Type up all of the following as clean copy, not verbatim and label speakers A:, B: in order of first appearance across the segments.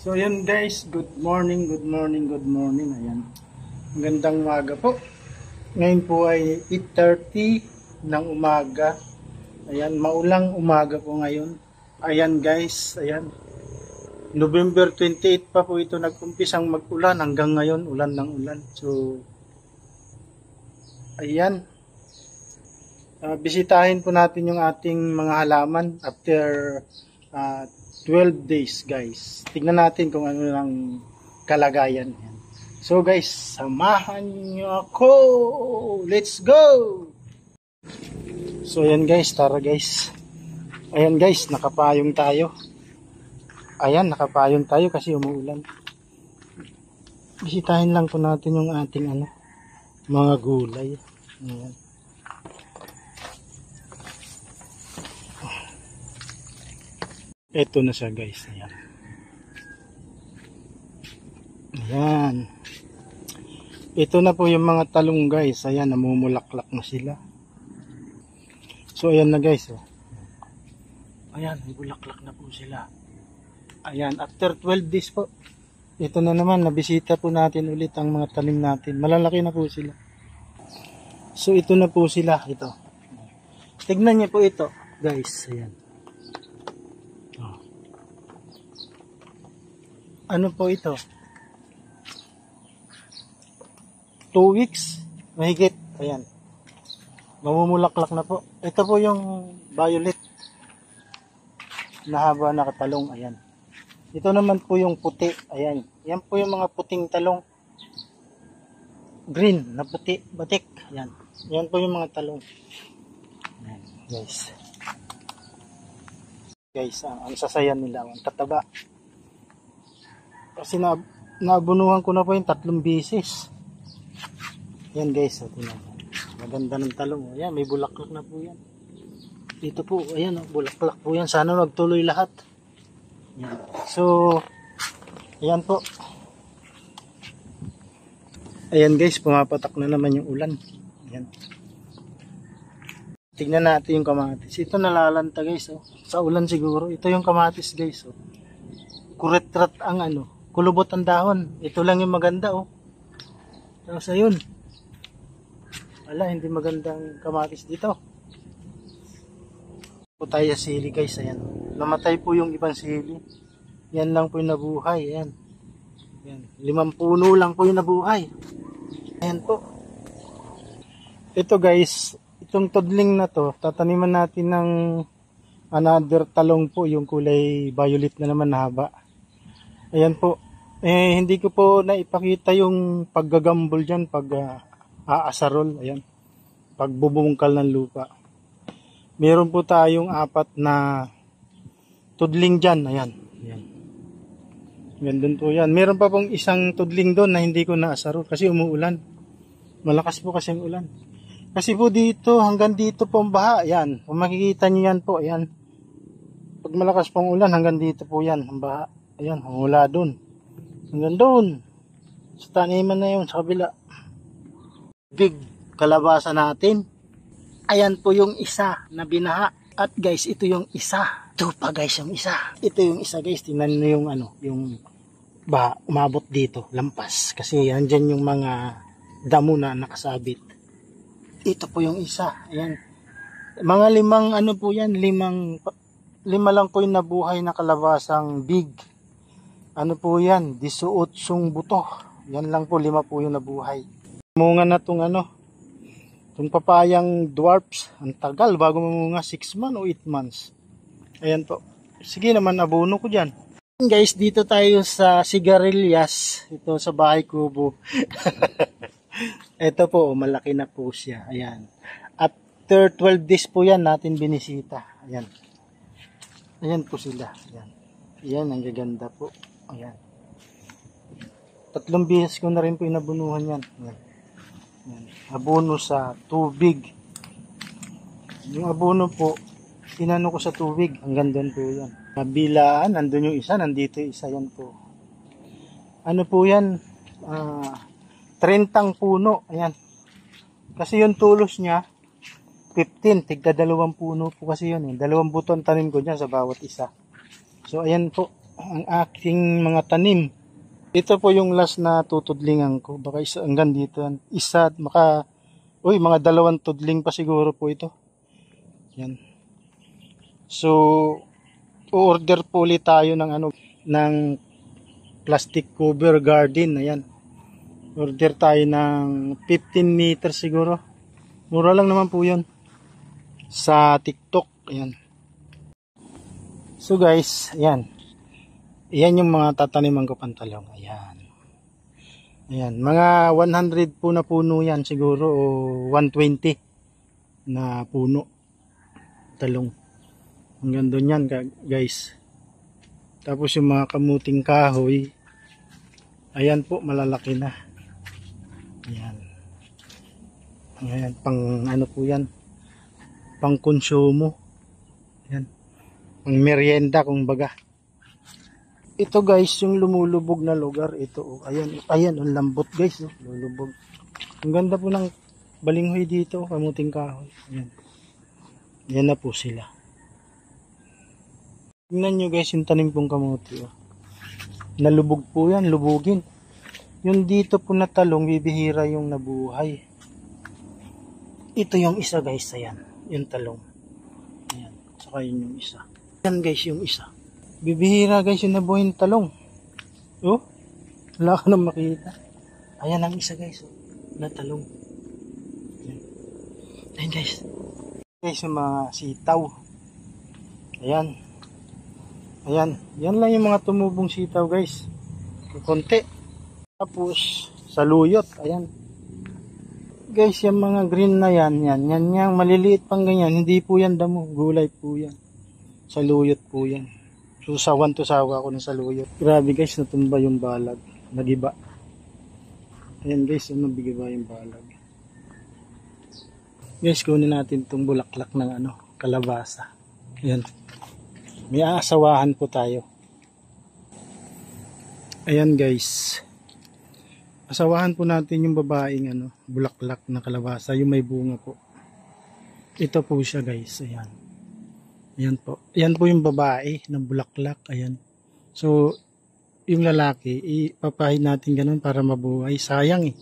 A: So yun guys, good morning. Ayan. Magandang umaga po. Ngayon po ay 8:30 ng umaga. Ayan, maulang umaga po ngayon. Ayan guys, ayan. November 28 pa po ito nag-umpisang mag-ulan, hanggang ngayon ulan ng ulan. So ayan. Bisitahin po natin yung ating mga halaman after 12 days guys. Tignan natin kung ano lang kalagayan. So guys, samahan nyo ako. Let's go! So ayan guys, tara guys. Ayan guys, nakapayong tayo. Ayan, nakapayong tayo kasi umuulan. Bisitahin lang po natin yung ating mga gulay. Ayan. Ito na siya guys. Ayan. Ayan. Ito na po yung mga talong guys. Ayan, namumulaklak na sila. So ayan na guys. Oh. Ayan, bulaklak na po sila. Ayan, after 12 days po. Ito na naman, nabisita po natin ulit ang mga tanim natin. Malalaki na po sila. So ito na po sila. Ito. Tignan niyo po ito guys. Ayan. Ano po ito? 2 weeks mahigit. Ayan. Mamumulaklak na po. Ito po yung violet na haba na katalong. Ayan. Ito naman po yung puti. Ayan. Yan po yung mga puting talong. Green na puti. Batik. Ayan. Yan po yung mga talong. Ayan. Guys. Guys, ang sasayan nila. Ang tataba. Kasi naabunuhan ko na po yung 3 beses. Yan guys, maganda ng talong. Ayan, may bulaklak na po yan. Dito po, ayan, bulaklak po yan. Sana magtuloy lahat. Yan. So, ayan po. Ayan guys, pumapatak na naman yung ulan. Ayan. Tignan natin yung kamatis. Ito nalalanta guys. Oh. Sa ulan siguro. Ito yung kamatis guys. Oh. Kuretrat ang kulubot ang dahon. Ito lang yung maganda oh. Tapos ayun. Wala, hindi magandang kamatis dito. Po tayo sa sili guys. Ayan. Namatay po yung ibang sili. Yan lang po yung nabuhay. Ayan. Ayan. 5 puno lang po yung nabuhay. Ayan po. Ito guys. Itong tudling na to. Tataniman natin ng another talong po. Yung kulay violet na naman na haba. Ayan po. Hindi ko po naipakita yung paggagambol dyan pag aasarol. Ayan. Pagbubungkal ng lupa. Meron po tayong 4 na tudling dyan. Ayan. Ayan. Gandun po yan. Meron pa pong isang tudling doon na hindi ko naasarol kasi umuulan. Malakas po kasi ang ulan. Kasi po dito, hanggang dito po ang baha. Ayan. Kung makikita nyo yan po. Ayan. Pag malakas pong ulan, hanggang dito po yan ang baha. Ayan, mula doon. Hanggang doon. Sa taniman na yun, sa kabila. Big kalabasa natin. Ayan po yung isa na binaha. At guys, ito yung isa. Ito pa guys yung isa. Ito yung isa guys. Tingnan nyo yung yung baha umabot dito, lampas. Kasi yan dyan yung mga damo na nakasabit. Ito po yung isa. Ayan. Mga 5 po yan. 5 lang po yung nabuhay na kalabasang big. Ano po yan? 18 buto. Yan lang po, 5 po yung nabuhay. Munga na itong itong papayang dwarfs. Ang tagal bago mamunga, 6 months o 8 months. Ayan po. Sige naman, abono ko dyan. Guys, dito tayo sa sigarilyas. Ito sa bahay kubo. Ito po, malaki na po siya. Ayan. After 12 days po yan natin binisita. Ayan. Ayan po sila. Ayan. Ayan, ang gaganda po. Ayan. 3 beses ko na rin po inabunuhan yan. Ayan. Ayan. Abono sa tubig. Yung abono po, inano ko sa tubig. Hanggang doon po yan. Mabilaan, nandun yung isa, nandito yung isa yan po. Ano po yan? 30 puno. Ayan. Kasi yung tulos niya, 15, tigda 2 puno po kasi yun. 2 buto ang tanim ko dyan sa bawat isa. So ayan po, ang aking mga tanim. Ito po yung last na tutudlingan ko. Baka isa hanggang dito. Isa at mga 2 tudling pa siguro po ito. Yan. So, order po ulit tayo ng plastic cover garden. Ayan. Order tayo ng 15 meters siguro. Mura lang naman po 'yun. Sa TikTok. Ayan. So guys, ayan. Ayan yung mga tataniman ko pantalong. Ayan. Ayan. Mga 100 po na puno yan siguro o 120 na puno. Talong. Hanggang doon yan guys. Tapos yung mga kamuting kahoy. Ayan po, malalaki na. Ayan. Ayan, pang ano po yan. Pang konsumo. Ayan. Pang merienda kung baga. Ito guys, yung lumulubog na lugar, ito oh. Ayan, ang lambot guys, oh, lulubog. Ang ganda po ng balinghoy dito, kamuting kahoy. Ayan. Yan na po sila. Tingnan nyo guys, yung tanim pong kamuti, oh. Nalubog po yan, lubugin. Yung dito po na talong, bibihira yung nabuhay. Ito yung isa guys, ayan, yung talong. Ayan, saka yun yung isa. Ayan guys, yung isa. Bibihira guys yung nabuhay ng talong. Oh, wala ka nang makita. Ayan ang isa guys, oh, na talong. Ayan guys. Guys, yung mga sitaw. Ayan. Ayan. Yan lang yung mga tumubong sitaw guys. Konti. Tapos, saluyot. Ayan. Guys, yung mga green na yan, yan maliliit pang ganyan. Hindi po yan damo. Gulay po yan. Saluyot po yan. So, sawan to sawa ako ng saluyot. Grabe guys, natumba yung balag. Nagiba. Ayan guys, nabigiba yung balag. Guys, kunin natin itong bulaklak ng kalabasa. Ayan. May aasawahan po tayo. Ayan guys. Asawahan po natin yung babaeng bulaklak na kalabasa. Yung may bunga po. Ito po siya guys. Ayan. Ayan po. Ayan po yung babae ng bulaklak. Ayan. So, yung lalaki, ipapahid natin ganun para mabuhay. Sayang eh.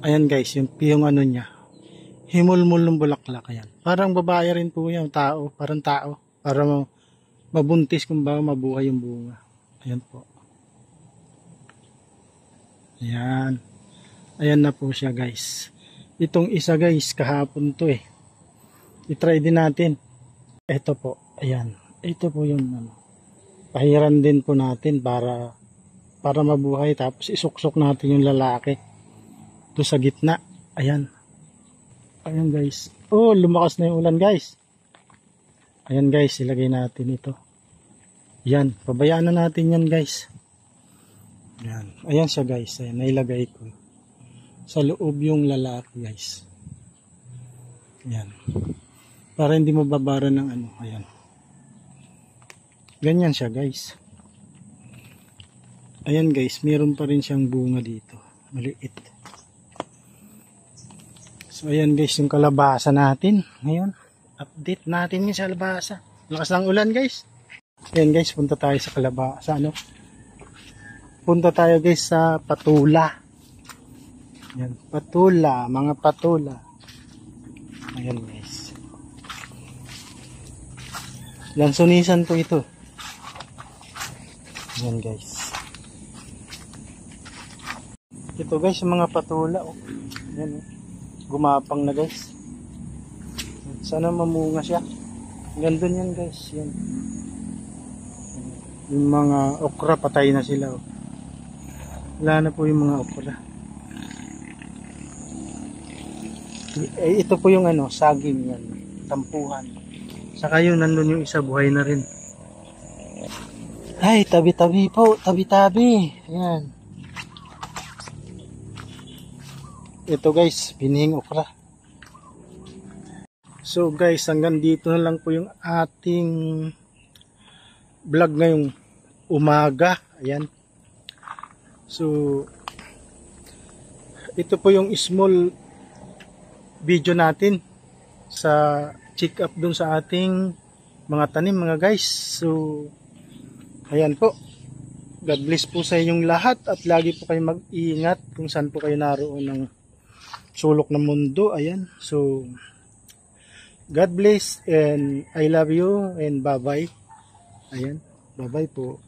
A: Ayan guys, yung niya. Himulmul ng bulaklak. Ayan. Parang babae rin po yan. Tao. Parang tao. Para mabuntis kung ba mabuhay yung bunga. Ayan po. Ayan. Ayan na po siya guys. Itong isa guys, kahapon to eh. I-try din natin. Ito po, ayan. Ito po yung pahiran din po natin para mabuhay. Tapos isuksok natin yung lalaki. Ito sa gitna. Ayan. Ayan guys. Oh, lumakas na yung ulan guys. Ayan guys, ilagay natin ito. Ayan, pabayaan na natin yan guys. Ayan. Ayan siya guys. Ayan, nailagay ko. Sa loob yung lalaki guys. Ayan. Para hindi mababara ng ayan. Ganyan siya guys. Ayan guys, meron pa rin siyang bunga dito. Maliit. So ayan guys, yung kalabasa natin. Ngayon, update natin yung sa kalabasa. Lakas ng ulan guys. Ayan guys, punta tayo sa kalabasa. Punta tayo guys sa patula. Ayan, patula, mga patula. Ayan guys. Lansunisan po ito. Ayan guys. Ito guys, yung mga patula. Oh. Ayan, oh. Gumapang na guys. Sana mamunga siya. Gandun yan guys. Yan. Yung mga okra, patay na sila. Oh. Wala na po yung mga okra. Ito po yung saging yan. Tampuhan. Saka yun, nandun yung isa, buhay na rin. Ay, tabi-tabi po. Tabi-tabi. Ayan. Ito guys, binihing okra. So guys, hanggang dito na lang po yung ating vlog ngayong umaga. Ayan. So, ito po yung small video natin sa check up dun sa ating mga tanim mga guys. So, Ayan po. God bless po sa inyong lahat at lagi po kayo mag-iingat kung saan po kayo naroon ng sulok ng mundo. Ayan. So, God bless and I love you and bye-bye. Ayan. Bye-bye po.